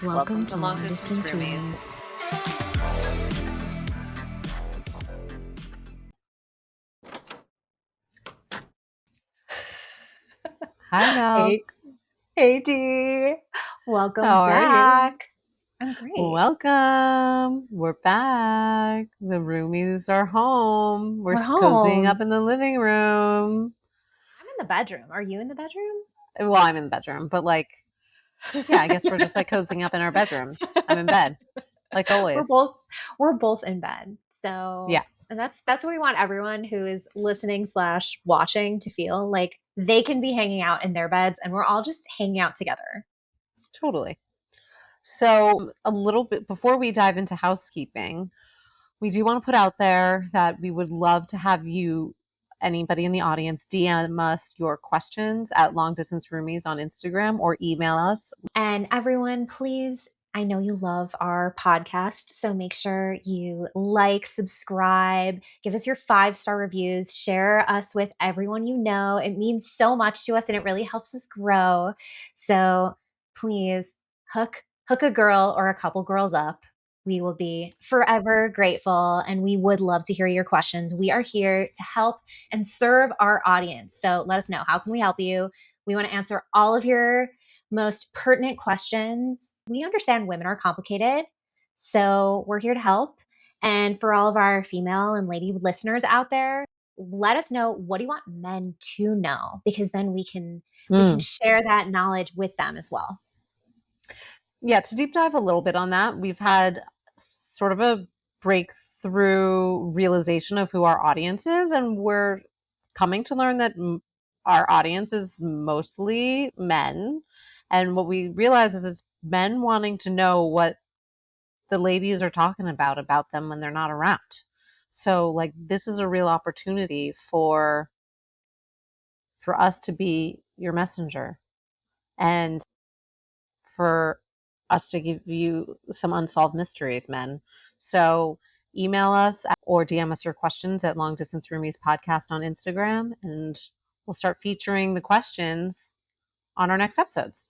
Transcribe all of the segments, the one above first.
Welcome to Long Distance Roomies. Hi, Mel. Hey, Dee. Welcome How back. are you? I'm great. Welcome. We're back. The roomies are home. We're cozying home. up in the living room. I'm in the bedroom. Are you in the bedroom? Well, I'm in the bedroom, but yeah, I guess we're just cozying up in our bedrooms. I'm in bed, like always. We're both in bed. So yeah, and that's what we want everyone who is listening / watching to feel like they can be hanging out in their beds and we're all just hanging out together. totally. So a little bit before we dive into housekeeping, we do want to put out there that we would love to have you, anybody in the audience, DM us your questions at Long Distance Roomies on Instagram or email us. And everyone, please, I know you love our podcast, so make sure you like, subscribe, give us your 5-star reviews, share us with everyone you know. It means so much to us and it really helps us grow. So please hook a girl or a couple girls up. We will be forever grateful and we would love to hear your questions. We are here to help and serve our audience. So let us know, how can we help you? We want to answer all of your most pertinent questions. We understand women are complicated, so we're here to help. And for all of our female and lady listeners out there, let us know, what do you want men to know? Because then we can share that knowledge with them as well. Yeah, to deep dive a little bit on that, we've had sort of a breakthrough realization of who our audience is, and we're coming to learn that our audience is mostly men. And what we realize is it's men wanting to know what the ladies are talking about them when they're not around. So this is a real opportunity for us to be your messenger and for us to give you some unsolved mysteries, men. So email us or DM us your questions at Long Distance Roomies Podcast on Instagram, and we'll start featuring the questions on our next episodes.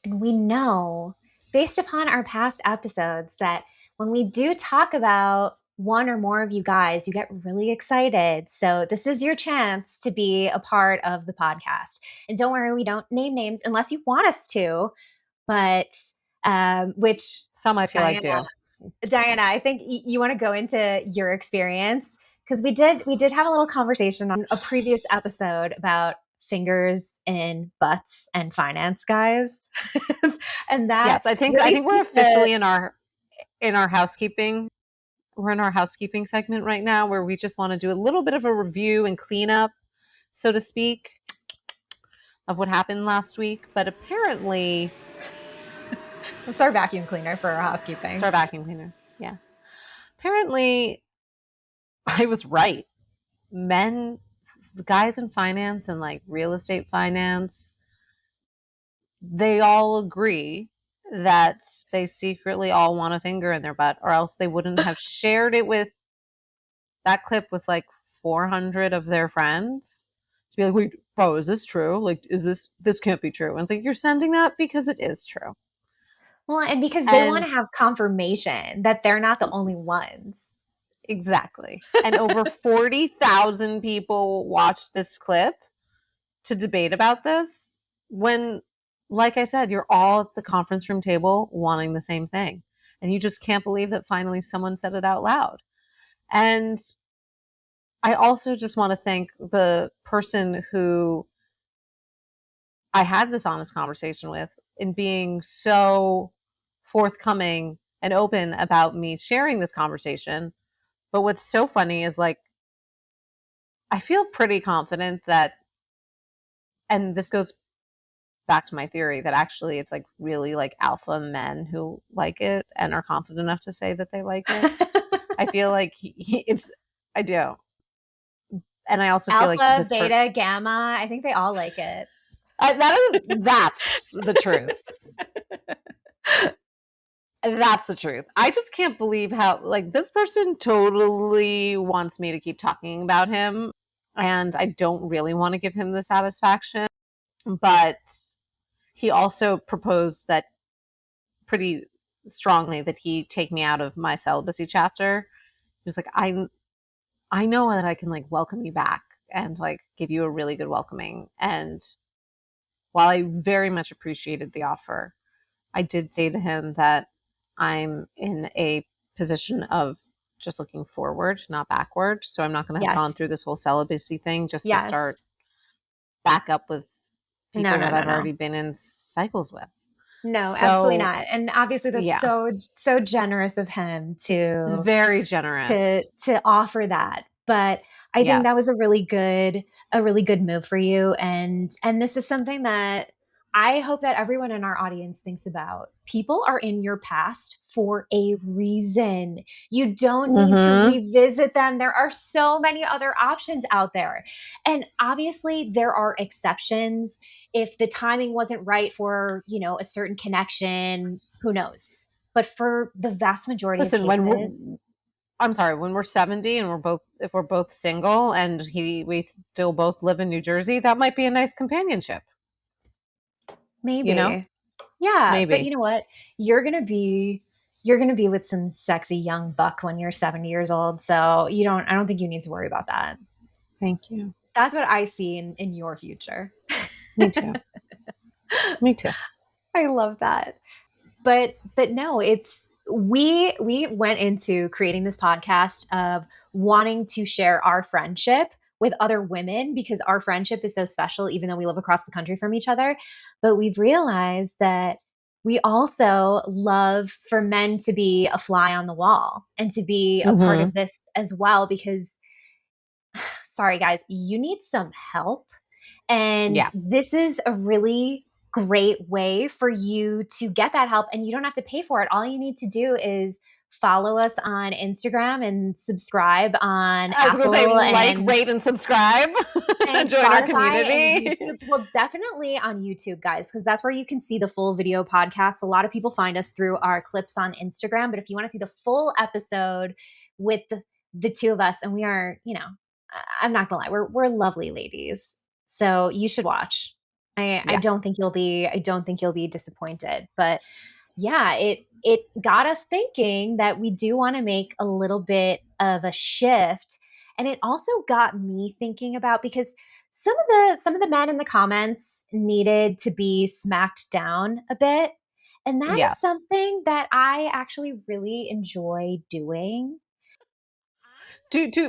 And we know, based upon our past episodes, that when we do talk about one or more of you guys, you get really excited. So this is your chance to be a part of the podcast. And don't worry, we don't name names unless you want us to, but which some I feel Diana, like do. Diana, I think you want to go into your experience, because we did have a little conversation on a previous episode about fingers in butts and finance guys. And that, yes, I think we're officially in our housekeeping. We're in our housekeeping segment right now, where we just want to do a little bit of a review and cleanup, so to speak, of what happened last week. But apparently, it's our vacuum cleaner for our housekeeping. It's our vacuum cleaner. Yeah. Apparently, I was right. Guys in finance and real estate finance, they all agree that they secretly all want a finger in their butt, or else they wouldn't have shared it with that clip with 400 of their friends to be like, wait, bro, is this true? This can't be true. And it's you're sending that because it is true. Well, and because they want to have confirmation that they're not the only ones. Exactly. And over 40,000 people watched this clip to debate about this when, like I said, you're all at the conference room table wanting the same thing. And you just can't believe that finally someone said it out loud. And I also just want to thank the person who I had this honest conversation with in being so forthcoming and open about me sharing this conversation. But what's so funny is I feel pretty confident that, and this goes back to my theory, that actually it's really alpha men who like it and are confident enough to say that they like it. I feel like I do. And I also feel alpha, beta, gamma, I think they all like it. That's the truth. That's the truth. I just can't believe how this person totally wants me to keep talking about him, and I don't really want to give him the satisfaction. But he also proposed that pretty strongly that he take me out of my celibacy chapter. He was like, I know that I can like welcome you back and like give you a really good welcoming. And while I very much appreciated the offer, I did say to him that I'm in a position of just looking forward, not backward. So I'm not going to have gone Yes. through this whole celibacy thing just to Yes. start back up with No, people no, that no, I've no. already been in cycles with. No, absolutely So not. And obviously that's yeah, so generous of him it was very generous. to offer that. But I think that was Yes. a really good move for you. And this is something that I hope that everyone in our audience thinks about. People are in your past for a reason. You don't need to Mm-hmm. revisit them. There are so many other options out there. And obviously there are exceptions. If the timing wasn't right for, a certain connection, who knows? But for the vast majority of Listen, cases, I'm sorry, when we're 70 and if we're both single and we still both live in New Jersey, that might be a nice companionship, you know? maybe. Yeah, but you Maybe. know what? You're going to be you're going to be with some sexy young buck when you're 70 years old. So, I don't think you need to worry about that. Thank you. That's what I see in your future. Me too. Me too. I love that. But no, it's we went into creating this podcast of wanting to share our friendship with other women because our friendship is so special even though we live across the country from each other. But we've realized that we also love for men to be a fly on the wall and to be a part Mm-hmm. of this as well because sorry guys, you need some help. And Yeah. this is a really great way for you to get that help. And you don't have to pay for it. All you need to do is follow us on Instagram and subscribe on I was going to say Apple like, rate, and subscribe. and Join our Spotify and community. YouTube. Well, definitely on YouTube, guys, because that's where you can see the full video podcast. A lot of people find us through our clips on Instagram. But if you want to see the full episode with the two of us, and we are, I'm not gonna lie, we're lovely ladies. So you should watch. I Yeah. don't think you'll be disappointed. But yeah, it got us thinking that we do want to make a little bit of a shift. And it also got me thinking about because some of the men in the comments needed to be smacked down a bit. And that is Yes. something that I actually really enjoy doing.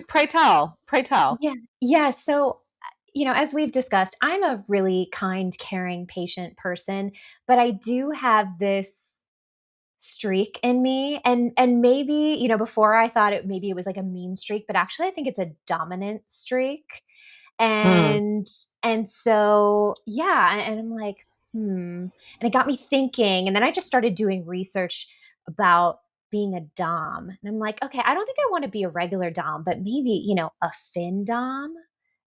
Pray tell. Pray tell. Yeah. Yeah. So, as we've discussed, I'm a really kind, caring, patient person, but I do have this streak in me and maybe before I thought it was like a mean streak, but actually I think it's a dominant streak. Hmm. And so yeah, and I'm like and it got me thinking, and then I just started doing research about being a dom, and I'm like, okay, I don't think I want to be a regular dom, but maybe a fin dom.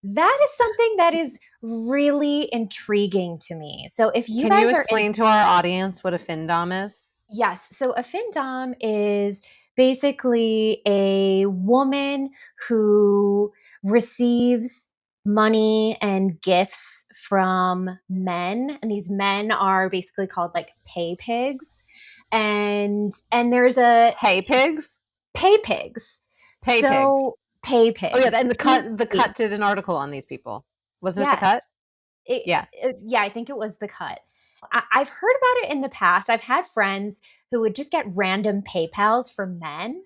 That is something that is really intriguing to me. So if you Can you guys are in explain to our audience what a findom is? Yes. So a findom is basically a woman who receives money and gifts from men, and these men are basically called like pay pigs. And there's a Hay pigs? pay pigs. Pay pigs. So pay Oh yeah, pigs. and the cut did an article on these people. Wasn't it the Yes. cut? Yeah. Yeah, I think it was the cut. I've heard about it in the past. I've had friends who would just get random PayPals for men.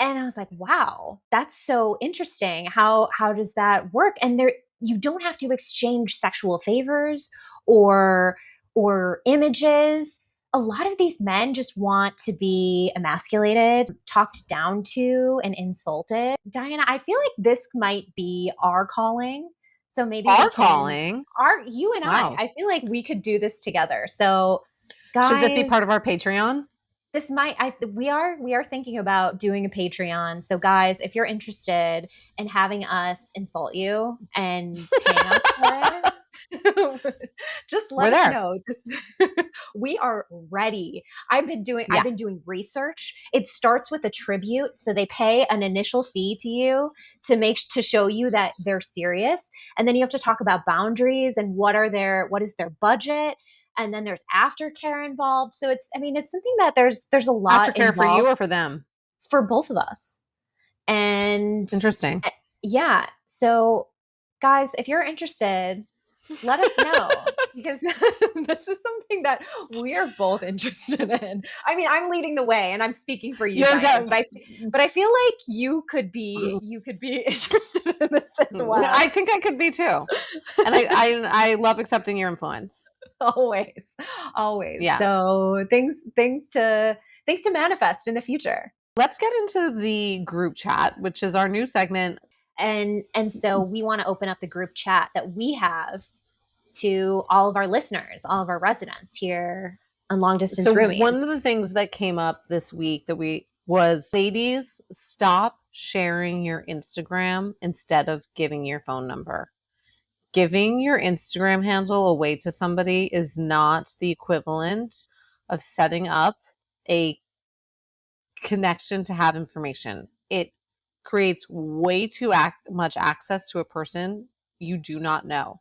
And I was like, wow, that's so interesting. How does that work? And there you don't have to exchange sexual favors or or images. A lot of these men just want to be emasculated, talked down to, and insulted. Diana, I feel like this might be our calling. So maybe we Our can calling. our you and Wow. I feel like we could do this together. So Should this be guys, part of our Patreon? this might I we are thinking about doing a Patreon. So guys, if you're interested in having us insult you and paying us for it, just We're let us there. know. This we are ready. I've Yeah. been doing research. It starts with a tribute, so they pay an initial fee to you to show you that they're serious, and then you have to talk about boundaries and what is their budget. and then there's aftercare involved. So it's something that there's a lot Aftercare for you involved or for them? for both of us. And Interesting. yeah, so guys, if you're interested, let us know, because this is something that we are both interested in. I mean, I'm leading the way and I'm speaking for you, You're Diane, done. but I feel like you could be interested in this as well. I think I could be too. And I love accepting your influence. Always, always. Yeah. So things to manifest in the future. Let's get into the group chat, which is our new segment. And so we want to open up the group chat that we have to all of our listeners, all of our residents here on Long Distance So Roomies. one of the things that came up this week was ladies, stop sharing your Instagram instead of giving your phone number. Giving your Instagram handle away to somebody is not the equivalent of setting up a connection to have information. It creates way too much access to a person you do not know.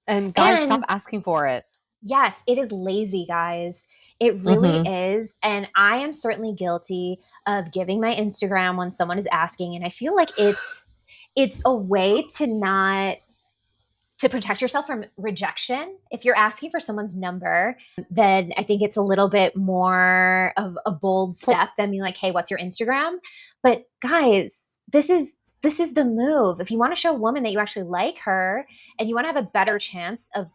And guys, stop And asking for it. yes, it is lazy, guys. It really Mm-hmm. is. And I am certainly guilty of giving my Instagram when someone is asking. And I feel like it's a way to protect yourself from rejection. If you're asking for someone's number, then I think it's a little bit more of a bold step than being like, hey, what's your Instagram? But guys, this is the move. If you want to show a woman that you actually like her and you want to have a better chance of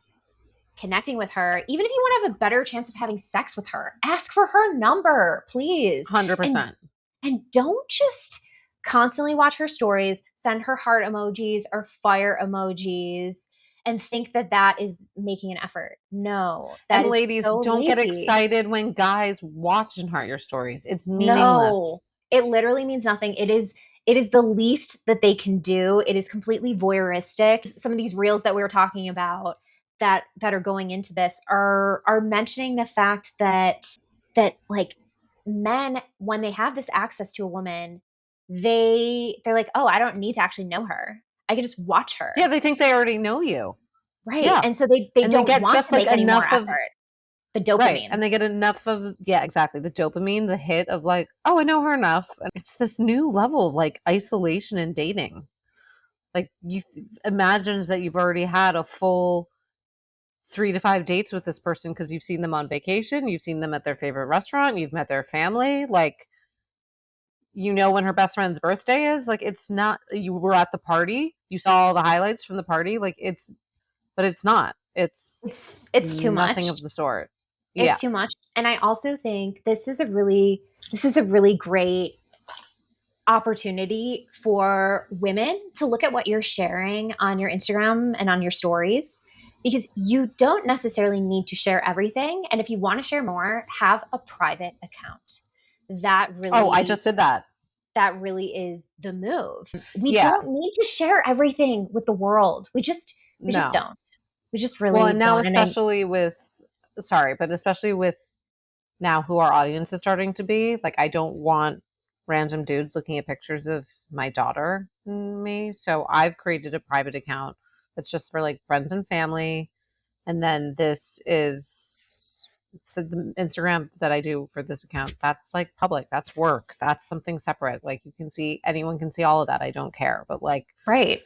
connecting with her, even if you want to have a better chance of having sex with her, ask for her number, please. 100%. And don't just constantly watch her stories, send her heart emojis or fire emojis, and think that that is making an effort. No, that And is ladies, so don't get lazy. excited when guys watch and heart your stories. It's No, meaningless. it literally means nothing. It is the least that they can do. It is completely voyeuristic. Some of these reels that we were talking about that are going into this are mentioning the fact that like men, when they have this access to a woman, they're like, oh, I don't need to actually know her. I can just watch her. Yeah, they think they already know you. Right. Yeah. And so they And they don't get want just to like make any more enough of, effort. The right. dopamine. And they get enough of, yeah, exactly. The dopamine, the hit of like, oh, I know her enough. And it's this new level of like isolation and dating. Like you imagines that you've already had a full 3 to 5 dates with this person because you've seen them on vacation, you've seen them at their favorite restaurant, you've met their family, like you know when her best friend's birthday is. Like it's not, you were at the party, you saw all the highlights from the party, like it's, but it's not. It's It's too nothing much. of the sort. Yeah. It's too much. And I also think this is a really great opportunity for women to look at what you're sharing on your Instagram and on your stories, because you don't necessarily need to share everything. And if you want to share more, have a private account. That Oh, I really just did that. that really is the move. We Yeah. don't need to share everything with the world. We just No. don't. We just Well, really and now don't. And I especially with, sorry, but especially with now who our audience is starting to be, like I don't want random dudes looking at pictures of my daughter and me. So I've created a private account that's just for like friends and family. And then this is the Instagram that I do for this account. That's like public. That's work. That's something separate. Like you can see, anyone can see all of that. I don't care. But like, right.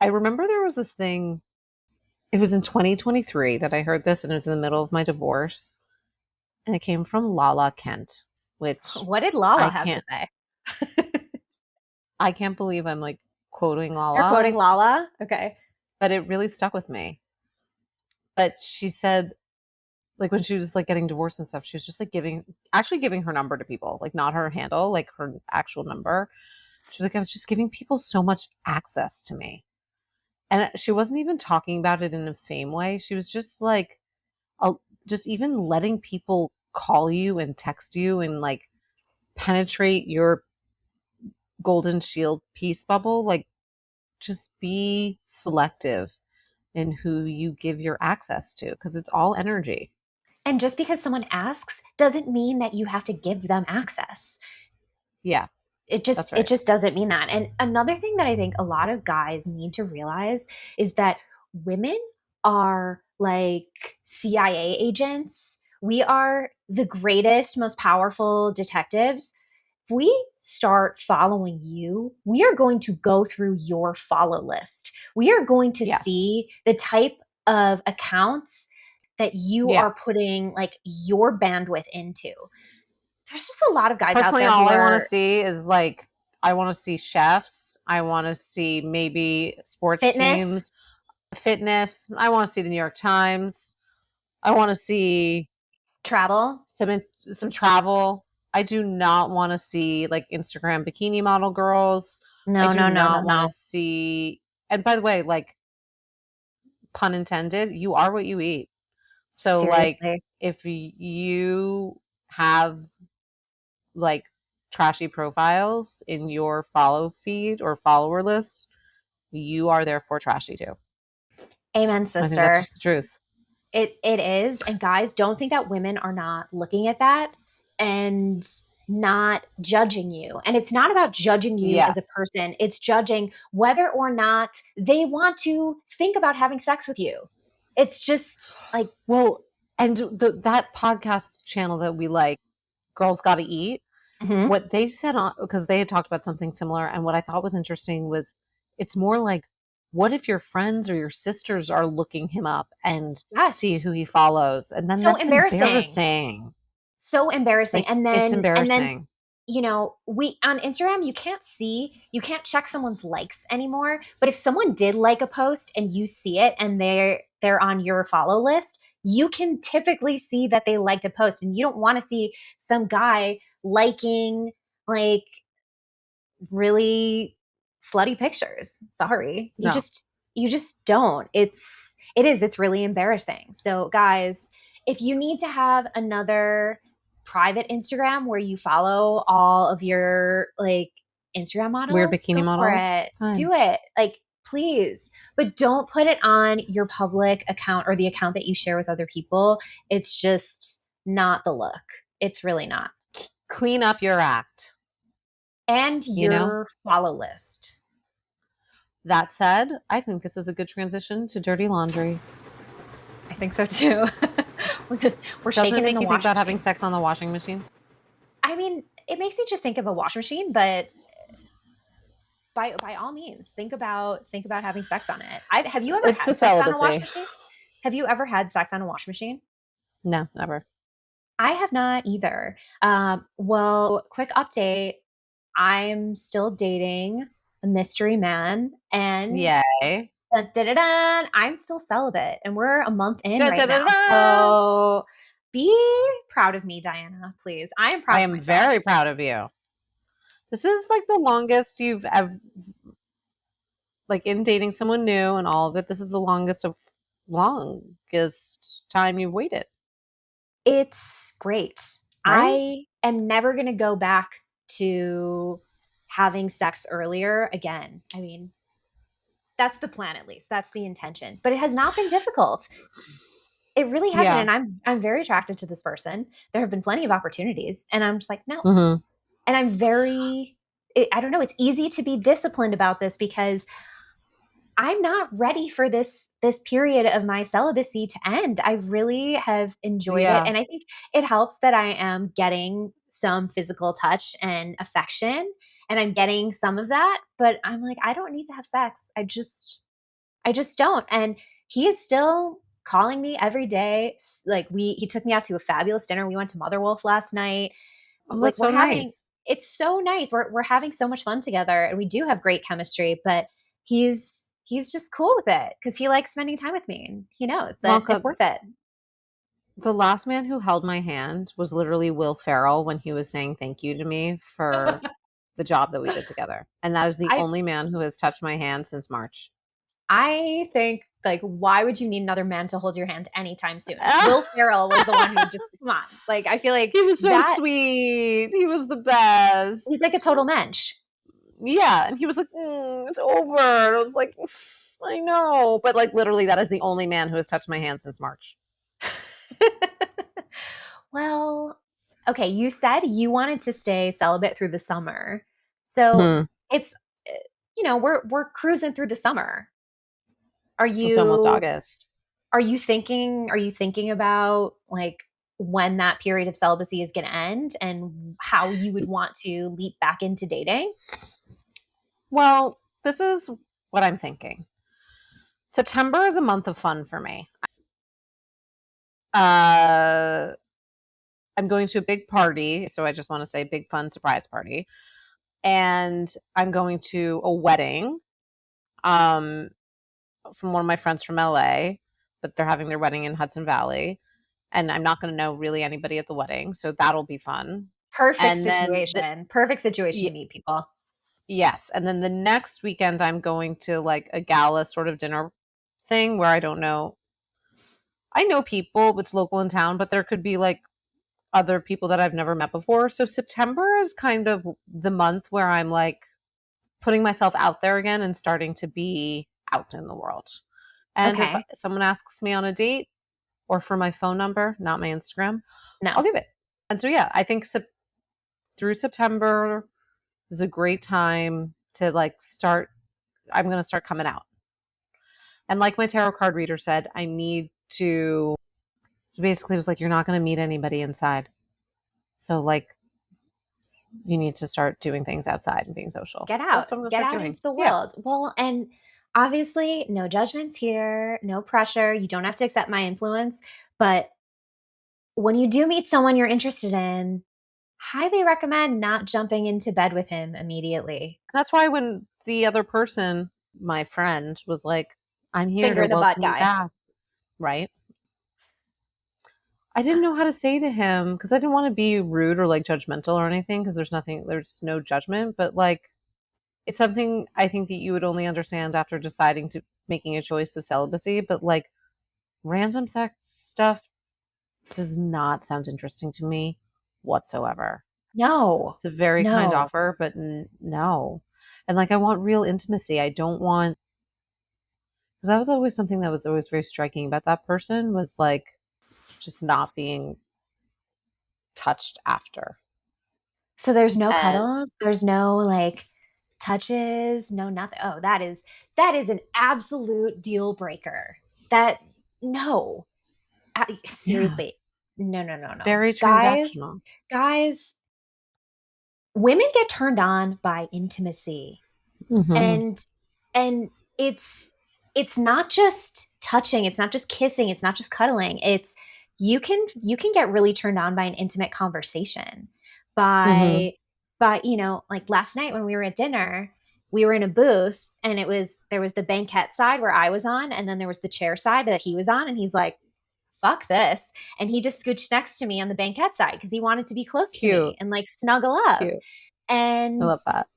I remember there was this thing, it was in 2023 that I heard this, and it was in the middle of my divorce. And it came from Lala Kent, which What did Lala I have to can't say? I can't believe I'm like quoting You're quoting Lala, Lala? Okay. but it really stuck with me. But she said, like when she was like getting divorced and stuff, she was just like actually giving her number to people, like not her handle, like her actual number. She was like, I was just giving people so much access to me. And she wasn't even talking about it in a fame way. She was just like, just even letting people call you and text you and like penetrate your golden shield peace bubble. Like, just be selective in who you give your access to because it's all energy. And just because someone asks doesn't mean that you have to give them access. Yeah, It that's just it right. just doesn't mean that. And another thing that I think a lot of guys need to realize is that women are like CIA agents. We are the greatest, most powerful detectives. If we start following you, we are going to go through your follow list. We are going to Yes. see the type of accounts that you Yeah. are putting like your bandwidth into. There's just a lot of guys out Personally, there all who I want to are see is like, I want to see chefs. I want to see maybe sports fitness, teams, fitness. I want to see the New York Times. I want to see travel. some travel. I do not want to see like Instagram bikini model girls. I No, do no, no, no, not want to no. see, and by the way, like, pun intended, you are what you eat. So like Seriously. if you have like trashy profiles in your follow feed or follower list, you are therefore trashy too. Amen, I think that's sister. just the truth. It is. And guys, don't think that women are not looking at that and not judging you. And it's not about judging you Yeah. as a person, it's judging whether or not they want to think about having sex with you. It's just like, Well, and that podcast channel that we like, Girls Gotta Eat, mhm. what they said on, because they had talked about something similar, and what I thought was interesting was it's more like, what if your friends or your sisters are looking him up and see Yes. who he follows, and then So that's embarrassing. embarrassing. So embarrassing. Like, it's And then embarrassing. we on Instagram, you can't check someone's likes anymore. But if someone did like a post and you see it and they're on your follow list, you can typically see that they liked a post, and you don't want to see some guy liking like really slutty pictures. Sorry. No, You just don't. It's really embarrassing. So guys, if you need to have another private Instagram where you follow all of your like Instagram weird models, bikini go for models, it. fine. Do it. Like please, but don't put it on your public account or the account that you share with other people. It's just not the look. It's really not. Clean up your act, And you know? your follow list. That said, I think this is a good transition to dirty laundry. I think so too. We're Doesn't it shaking in make the you think washing about having machine. sex on the washing machine? I mean, it makes me just think of a washing machine, but by all means, think about having sex on it. Have you ever It's had the sex on a celibacy. washing machine? Have you ever had sex on a washing machine? No, never. I have not either. Well, quick update. I'm still dating a mystery man, and Yay. dun, dun, dun, dun, I'm still celibate, and we're a month in Da, right da, da, now. da. So be proud of me, Diana, please. I am I proud of am myself. very proud of you. This is like the longest you've ever, like, in dating someone new and all of it. This is the longest time you've waited, It's great. right? I am never going to go back to having sex earlier again. I mean, that's the plan at least. That's the intention. But it has not been difficult. It really hasn't, Yeah. and I'm very attracted to this person. There have been plenty of opportunities, and I'm just like, no. Mm-hmm. And I don't know, it's easy to be disciplined about this because I'm not ready for this period of my celibacy to end. I really have enjoyed it, Yeah. and I think it helps that I am getting some physical touch and affection, and I'm getting some of that, but I'm like I don't need to have sex. I just don't. And he is still calling me every day. Like he took me out to a fabulous dinner. We went to Mother Wolf last night. Oh, Like that's so nice. it's so nice. We're having so much fun together, and we do have great chemistry, but he's just cool with it because he likes spending time with me, and he knows that it's Malcolm, worth it. the last man who held my hand was literally Will Ferrell when he was saying thank you to me for the job that we did together. And that is the I only man who has touched my hand since March. I think like why would you need another man to hold your hand anytime soon? Ah! Will Ferrell was the one who just come on. Like I feel like He was so that sweet. He was the best. he's like a total mensch. Yeah. And he was like, it's over. And I was like, I know. But like literally, that is the only man who has touched my hand since March. Well, okay, you said you wanted to stay celibate through the summer. So Hmm. it's we're cruising through the summer. Are It's almost you August. are you thinking about like when that period of celibacy is going to end and how you would want to leap back into dating? Well, this is what I'm thinking. September is a month of fun for me. Uh, I'm going to a big party, so I just want to say big fun surprise party. And I'm going to a wedding um, from one of my friends from LA, but they're having their wedding in Hudson Valley. And I'm not going to know really anybody at the wedding, so that'll be fun. Perfect And then, situation. Perfect situation to y- meet people. yes. And then the next weekend, I'm going to like a gala sort of dinner thing where I don't know. I know people, it's local in town, but there could be like other people that I've never met before. So September is kind of the month where I'm like putting myself out there again and starting to be out in the world. And if Okay. someone asks me on a date or for my phone number, not my Instagram, I'll No. give it. And so, yeah, I think through September is a great time to like start. I'm going to start coming out. And like my tarot card reader said, I need to basically was like, you're not going to meet anybody inside. So, like, you need to start doing things outside and being social. So that's what I'm going to Get start out doing. into the Yeah. world. Well, and obviously, no judgments here, no pressure. You don't have to accept my influence. But when you do meet someone you're interested in, highly recommend not jumping into bed with him immediately. That's why when the other person, my friend, was like, I'm here to Finger the butt welcome you guy. back, right? I didn't know how to say to him because I didn't want to be rude or like judgmental or anything because there's no judgment. But like, it's something I think that you would only understand after deciding to making a choice of celibacy. But like, random sex stuff does not sound interesting to me whatsoever. No, It's a very kind no. offer, but no. And like, I want real intimacy. I don't want, because that was always something that was always very striking about that person was like just not being touched after. So there's no And cuddles, there's no like touches, no nothing. Oh, that is an absolute deal breaker. That no. yeah, Seriously. No, no, no, no. very Guys, transactional. guys, women get turned on by intimacy. Mm-hmm. And it's not just touching, it's not just kissing, it's not just cuddling. It's you can get really turned on by an intimate conversation. Mm-hmm. By like last night when we were at dinner, we were in a booth and there was the banquet side where I was on and then there was the chair side that he was on and he's like, fuck this. And he just scooched next to me on the banquet side because he wanted to be close to me Cute, and like snuggle up. cute. I And love that.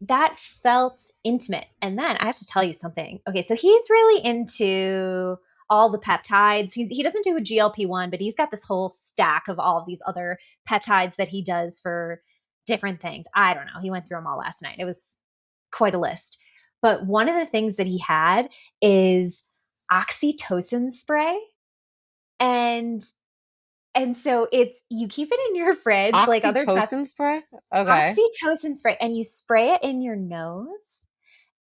that felt intimate. And then I have to tell you something. Okay, so he's really into all the peptides. He doesn't do a GLP-1, but he's got this whole stack of all of these other peptides that he does for different things. I don't know. He went through them all last night. It was quite a list. But one of the things that he had is oxytocin spray. And so it's you keep it in your fridge like other Oxytocin spray. Okay. oxytocin spray and you spray it in your nose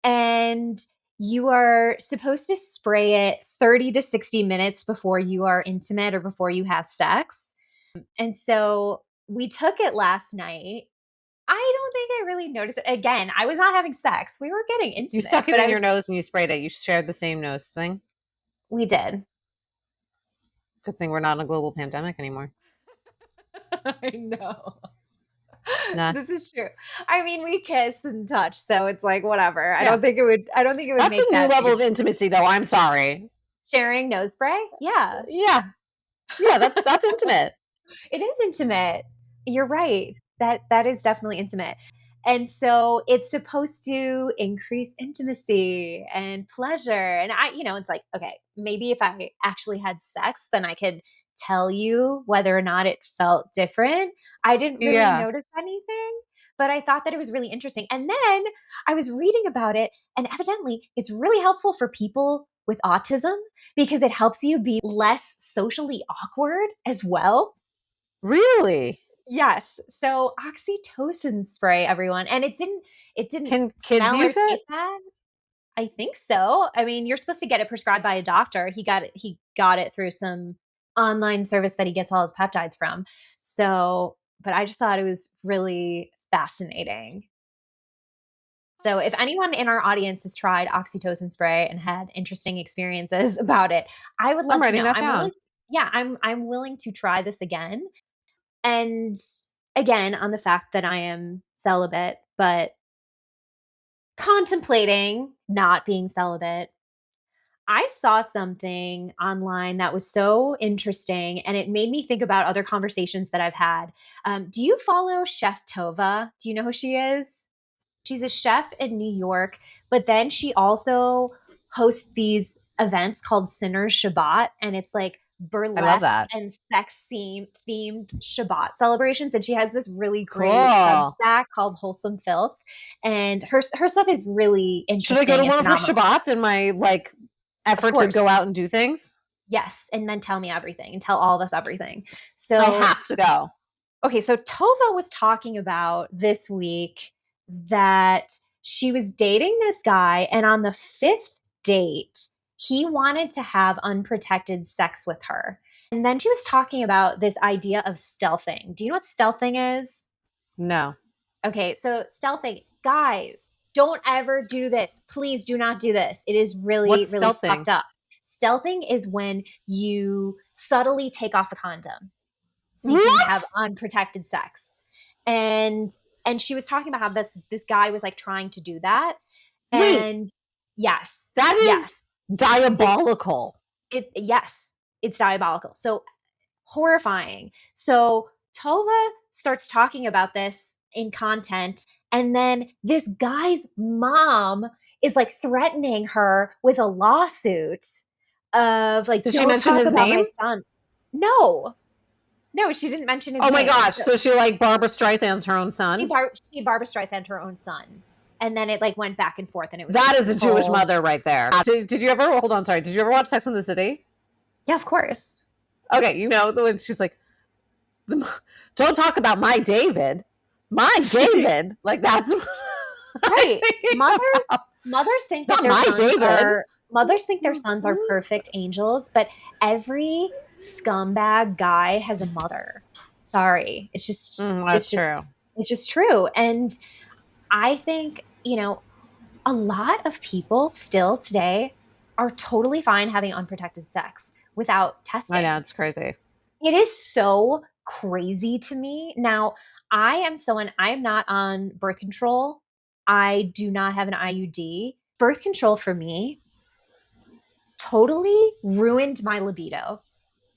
and you are supposed to spray it 30 to 60 minutes before you are intimate or before you have sex. And so we took it last night. I don't think I really noticed it. Again, I was not having sex. We were getting You intimate, stuck it but in your nose and you sprayed it. You shared the same nose thing. we did. Good thing we're not in a global pandemic anymore. I know. Nah. This is true. I mean, we kiss and touch, so it's like whatever. Yeah. I don't think it would That's a make new that big level a of intimacy though. I'm sorry. sharing nose spray. Yeah. Yeah. Yeah, that's intimate. It is intimate. You're right. That is definitely intimate. And so it's supposed to increase intimacy and pleasure. And it's like, okay, maybe if I actually had sex, then I could tell you whether or not it felt different. I didn't really Yeah. notice anything, but I thought that it was really interesting. And then I was reading about it, and evidently it's really helpful for people with autism because it helps you be less socially awkward as well. Really? Yes. So oxytocin spray, everyone. And it didn't Can kids smell or use it? taste bad. I think so. I mean, you're supposed to get it prescribed by a doctor. He got it through some online service that he gets all his peptides from. So, but I just thought it was really fascinating. So, if anyone in our audience has tried oxytocin spray and had interesting experiences about it, I would I'm love to writing know. that I'm willing down. Yeah, I'm willing to try this again. And again, on the fact that I am celibate, but contemplating not being celibate. I saw something online that was so interesting and it made me think about other conversations that I've had. Do you follow Chef Tova? Do you know who she is? She's a chef in New York, but then she also hosts these events called Sinner's Shabbat, and it's like I love burlesque that. and themed Shabbat celebrations. And she has this really great Cool. Substack called Wholesome Filth, and her stuff is really Should I go to interesting and one of her phenomenal. Shabbats in my like Of effort to course, go out and do things? yes, and then tell me everything and tell all of us everything. I So have to go. okay, so Tova was talking about this week that she was dating this guy, and on the fifth date, he wanted to have unprotected sex with her. And then she was talking about this idea of stealthing. Do you know what stealthing is? No. Okay, so stealthing, guys, don't ever do this. Please do not do this. It is really, What's really stealthing? fucked up. Stealthing is when you subtly take off a condom so you can have What? unprotected sex. And she was talking about how this guy was like trying to do that. Wait, And yes, that yes, is diabolical. yes, it's diabolical. So horrifying. So Tova starts talking about this in content, and then this guy's mom is like threatening her with a lawsuit of like, Did she don't mention talk his about my name? son. No, no, she didn't mention his Oh my name. gosh. So So she like Barbara Streisand's her own son? she Barbara Streisand her own son, and then it like went back and forth, and it was That just is a this Jewish whole. mother right there. Did you ever hold on? Sorry. Did you ever watch Sex in the City? Yeah, of course. Okay, you know when she's like, "Don't talk about my David, my David." Like that's Right. Mothers think that not my David. mothers think their sons are perfect angels, but every scumbag guy has a mother. Sorry. It's That's just true. it's just true. And I think, a lot of people still today are totally fine having unprotected sex without I know testing. it's crazy. It is so crazy to me. Now, I am not on birth control. I do not have an IUD. Birth control for me totally ruined my libido.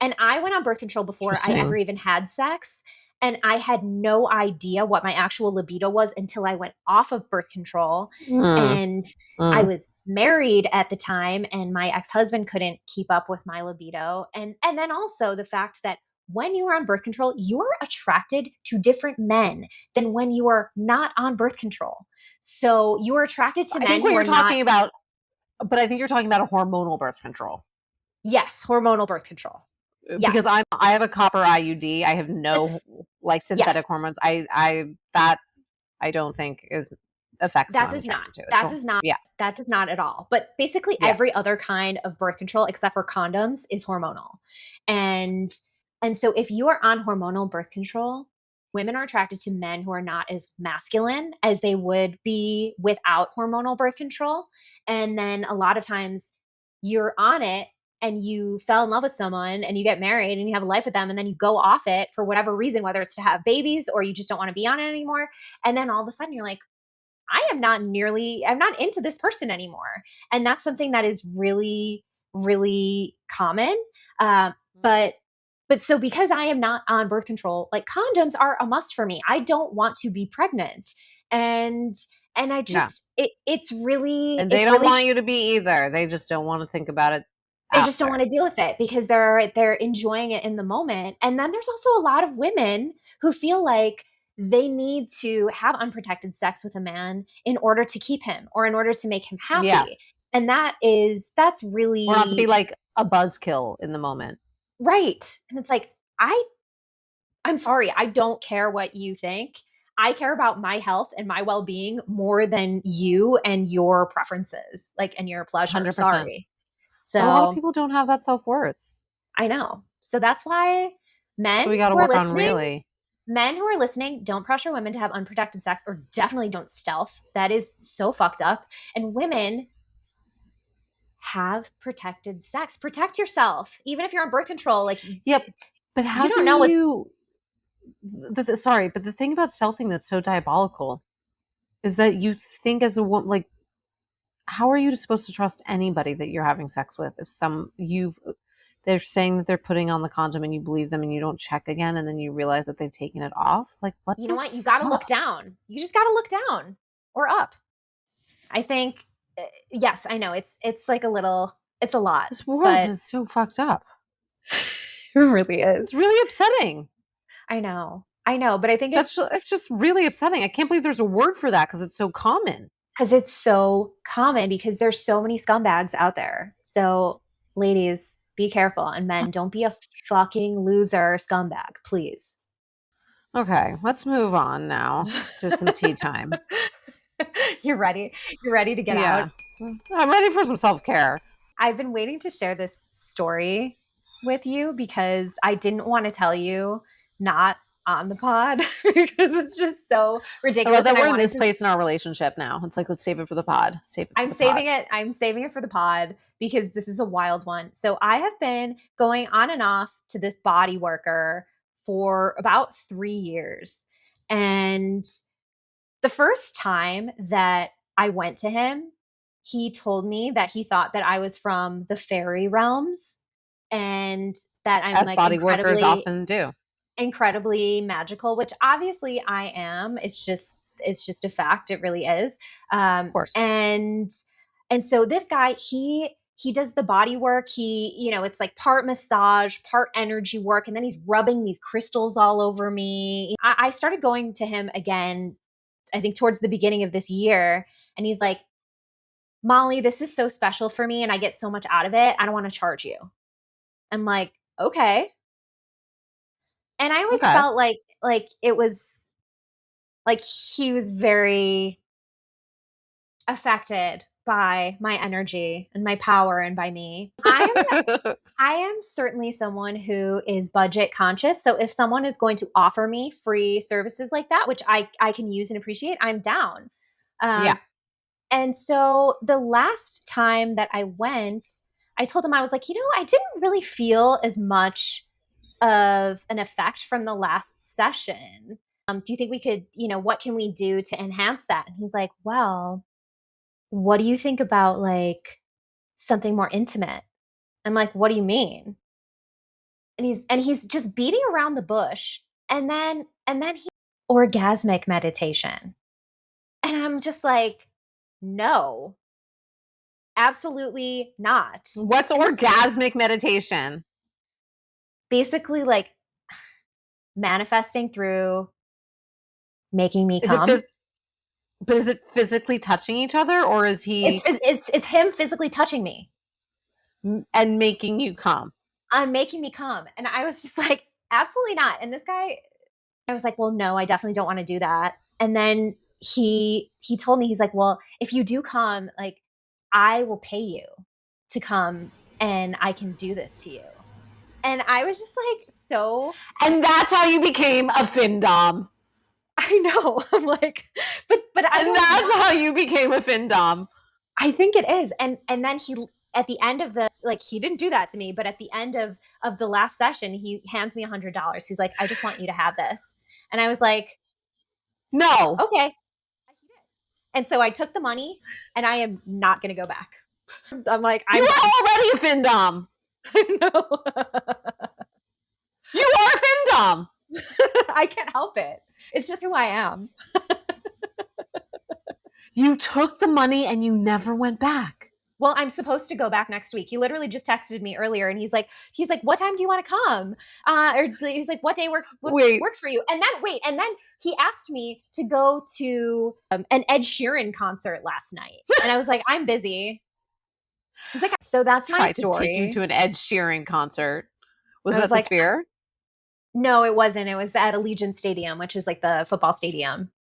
And I went on birth control before I ever Interesting. even had sex. And I had no idea what my actual libido was until I went off of birth control. Mm, And I mm. was married at the time, and my ex-husband couldn't keep up with my libido. And then also the fact that when you are on birth control, you are attracted to different men than when you are not on birth control. So you are attracted to I think men what who you're are not. talking about, but I think you're talking about a hormonal birth control. Yes, hormonal birth control. Because Yes. I have a copper IUD. I have no That's like yes. synthetic hormones. I that I don't think is affects who That I'm does not. attracted to. It's That does not. yeah, That does not at all. But basically yeah. every other kind of birth control except for condoms is hormonal. And so if you are on hormonal birth control, women are attracted to men who are not as masculine as they would be without hormonal birth control. And then a lot of times you're on it and you fell in love with someone and you get married and you have a life with them, and then you go off it for whatever reason, whether it's to have babies or you just don't want to be on it anymore. And then all of a sudden you're like, I'm not into this person anymore. And that's something that is really, really common. Uh, but, so because I am not on birth control, like condoms are a must for me. I don't want to be pregnant. And, I No. just, it's really, And they don't want you to be either. They just don't want to think about it they just don't after. want to deal with it because they're enjoying it in the moment. And then there's also a lot of women who feel like they need to have unprotected sex with a man in order to keep him or in order to make him Yeah. happy. And that's Or not to be really like a buzzkill in the moment. right. And it's like I'm sorry, I don't care what you think. I care about my health and my well-being more than you and your preferences, like, and your pleasure. 100%. Sorry. But a lot of So people don't have that self-worth. I know. So that's why That's men what we got to who are work on, listening, really. men who are listening, don't pressure women to have unprotected sex, or definitely don't stealth. That is so fucked up. And women, have protected sex. Protect yourself. Even if you're on birth control, like, Yep. But how you do don't know what, you sorry, but the thing about stealthing that's so diabolical is that you think as a woman, like, how are you supposed to trust anybody that you're having sex with if they're saying that they're putting on the condom and you believe them and you don't check again and then you realize that they've taken it off? Like, what you know the what? You got to look fuck? down. You just got to look down or up. I think, yes, I know it's like a little, it's a lot, This world but is so fucked up. it really It's is. really upsetting. I know, but I think It's just really upsetting. I can't believe there's a word for that because it's so common. because it's so common, because there's so many scumbags out there. So, ladies, be careful, and men, don't be a fucking loser scumbag, please. Okay, let's move on now to some tea time. You're ready. You're ready to get out. Yeah. I'm ready for some self-care. I've been waiting to share this story with you because I didn't want to tell you not on the pod because it's just so I ridiculous. love that And I we're in wanted this to, place in our relationship now. It's like, let's save it for the pod. Save it for I'm the pod. saving it. I'm saving it for the pod because this is a wild one. So I have been going on and off to this body worker for about 3 years. And the first time that I went to him, he told me that he thought that I was from the fairy realms and that I'm As like body workers often do. incredibly magical, which obviously I am. It's just a fact. It really is. Of course. And so this guy, he does the body work. It's like part massage, part energy work, and then he's rubbing these crystals all over me. I started going to him again, I think towards the beginning of this year, and he's like, Molly, this is so special for me and I get so much out of it. I don't want to charge you. I'm like, okay. And I always Okay. felt like it was like he was very affected by my energy and my power and by me. I am certainly someone who is budget conscious. So if someone is going to offer me free services like that, which I can use and appreciate, I'm down. Yeah. And so the last time that I went, I told him, I was like, I didn't really feel as much of an effect from the last session. Do you think we could, what can we do to enhance that? And he's like, well, what do you think about like something more intimate? I'm like, what do you mean? And he's just beating around the bush. And then he orgasmic meditation. And I'm just like, no, absolutely not. What's And this orgasmic meditation? basically like manifesting through making me Is it come. but is it physically touching each other, or is he It's him physically touching me and making you come? making me come. And I was just like, absolutely not. And this guy, I was like, well, no, I definitely don't want to do that. And then he told me, he's like, well, if you do come, like, I will pay you to come and I can do this to you. And I was just like, so. And that's how you became a findom. I know. I'm like, but I And don't that's know. how you became a findom. I think it is. And then he, at the end of the, like, he didn't do that to me, but at the end of the last session, he hands me $100. He's like, I just want you to have this. And I was like, No. okay. And so I took the money and I am not going to go back. I'm like, You I'm were already a findom. I know. You are a findom. I can't help it. It's just who I am. You took the money and you never went back. Well, I'm supposed to go back next week. He literally just texted me earlier, and he's like, what time do you want to come? Or he's like, what day works for you? And then he asked me to go to an Ed Sheeran concert last night, and I was like, I'm busy. He's like, so that's my story. To take you to an Ed Sheeran concert. Was I that was the like, Sphere? No, it wasn't. It was at Allegiant Stadium, which is like the football stadium.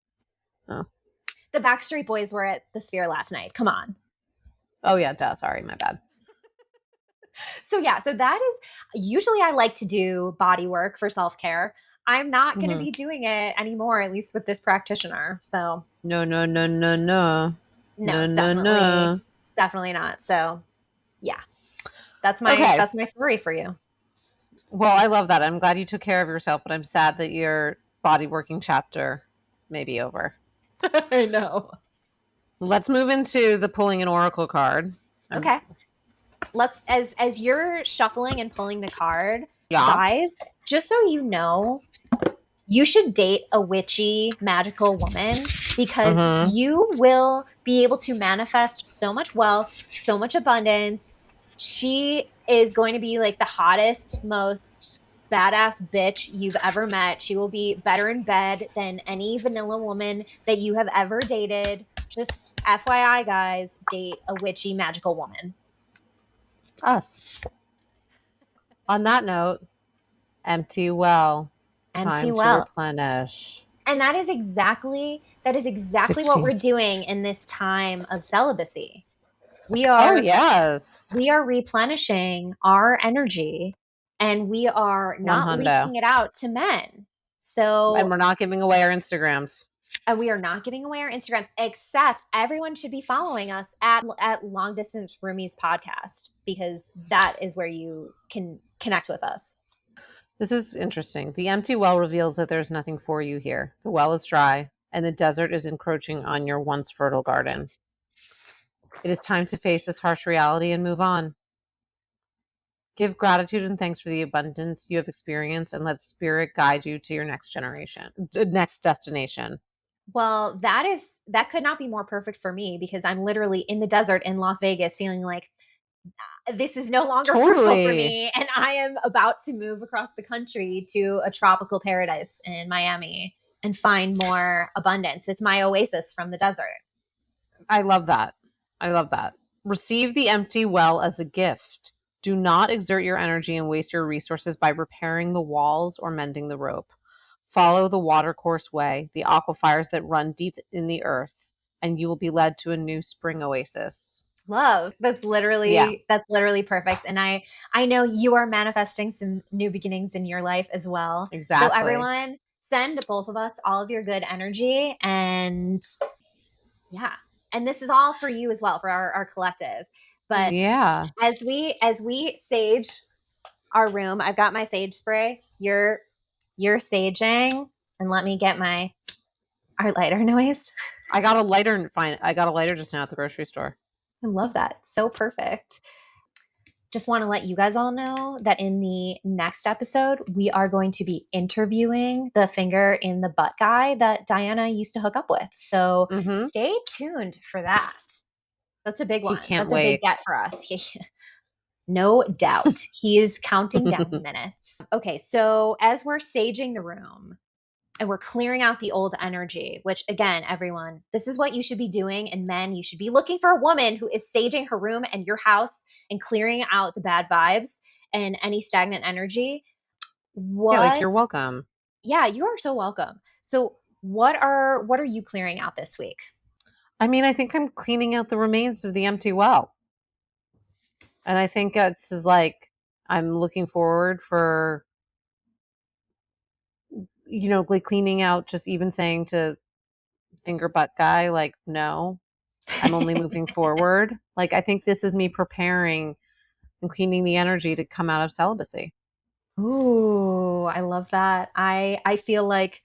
Oh. The Backstreet Boys were at the Sphere last night. Come on. Oh yeah, duh. Sorry, my bad. So yeah, so that is usually I like to do body work for self-care. I'm not going to Mm-hmm. be doing it anymore, at least with this practitioner. So No, no, no, no, no, no, no, no, definitely, no. definitely not. So yeah, Okay. that's my story for you. Well, I love that. I'm glad you took care of yourself, but I'm sad that your body working chapter may be over. I know. Let's move into the pulling an oracle card. Okay. Let's as you're shuffling and pulling the card, Yeah. guys, just so you know, you should date a witchy magical woman because Mm-hmm. you will be able to manifest so much wealth, so much abundance. She is going to be like the hottest, most badass bitch you've ever met. She will be better in bed than any vanilla woman that you have ever dated. Just FYI, guys, date a witchy magical woman. Us. On that note, empty well. Empty Time to well. replenish. And that is exactly what 16. we're doing in this time of celibacy. We Oh, are yes. we are replenishing our energy and we are One not hundo. leaking it out to men. And So we're not giving away our Instagrams. and we are not giving away our Instagrams, except everyone should be following us at Long Distance Roomies podcast because that is where you can connect with us. This is interesting. The empty well reveals that there's nothing for you here. The well is dry, and the desert is encroaching on your once fertile garden. It is time to face this harsh reality and move on. Give gratitude and thanks for the abundance you have experienced, and let spirit guide you to your next destination. Well, that could not be more perfect for me because I'm literally in the desert in Las Vegas feeling like this is no longer fruitful for Totally. me and I am about to move across the country to a tropical paradise in Miami and find more abundance. It's my oasis from the desert. I love that. I love that. Receive the empty well as a gift. Do not exert your energy and waste your resources by repairing the walls or mending the rope. Follow the watercourse way, the aquifers that run deep in the earth, and you will be led to a new spring oasis. Love. Yeah, That's literally perfect. And I know you are manifesting some new beginnings in your life as well. So exactly. everyone send both of us all of your good energy and yeah. And this is all for you as well, for our collective. But Yeah. as we sage our room, I've got my sage spray. You're saging, and let me get my our lighter noise. I got a lighter I got a lighter just now at the grocery store. I love that. So perfect. Just want to let you guys all know that in the next episode, we are going to be interviewing the finger in the butt guy that Diana used to hook up with. So Mm-hmm. stay tuned for that. That's a big He one. can't That's a big wait. get for us. No doubt. He is counting down the minutes. Okay, so as we're saging the room and we're clearing out the old energy, which again, everyone, this is what you should be doing. And men, you should be looking for a woman who is saging her room and your house and clearing out the bad vibes and any stagnant energy. Yeah, like What? you're welcome. Yeah, you are so welcome. So what are you clearing out this week? I mean, I think I'm cleaning out the remains of the empty well. And I think it's is like I'm looking forward for like cleaning out, just even saying to finger butt guy, like, no, I'm only moving forward. Like, I think this is me preparing and cleaning the energy to come out of celibacy. Ooh, I love that. I feel like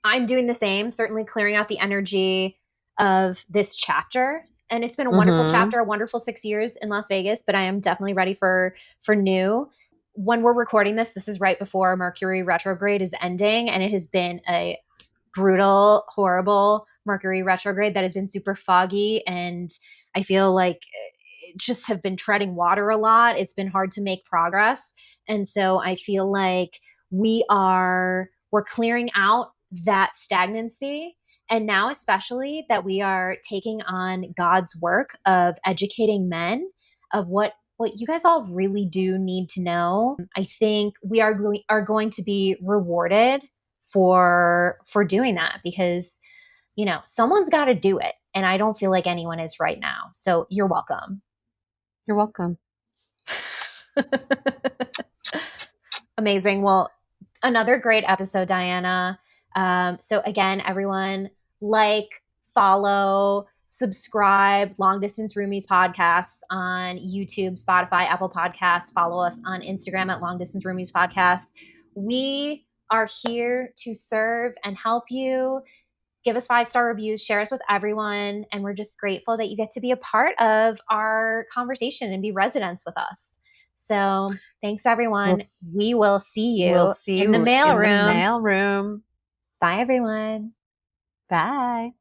I'm doing the same, certainly clearing out the energy of this chapter. And it's been a wonderful Mm-hmm. chapter, a wonderful 6 years in Las Vegas, but I am definitely ready for new. When we're recording this is right before Mercury retrograde is ending, and it has been a brutal, horrible Mercury retrograde that has been super foggy. And I feel like it just have been treading water a lot. It's been hard to make progress. And so I feel like we're clearing out that stagnancy. And now, especially that we are taking on God's work of educating men of what you guys all really do need to know. I think we are going to be rewarded for doing that because someone's got to do it. And I don't feel like anyone is right now. So you're welcome. You're welcome. Amazing. Well, another great episode, Diana. So again, everyone, like, follow, subscribe, Long Distance Roomies podcasts on YouTube, Spotify, Apple Podcasts. Follow us on Instagram at Long Distance Roomies Podcasts. We are here to serve and help you. Give us 5-star reviews, share us with everyone. And we're just grateful that you get to be a part of our conversation and be residents with us. So thanks, everyone. We will see We'll you see in the you in the mailroom. mailroom. Bye, everyone. Bye.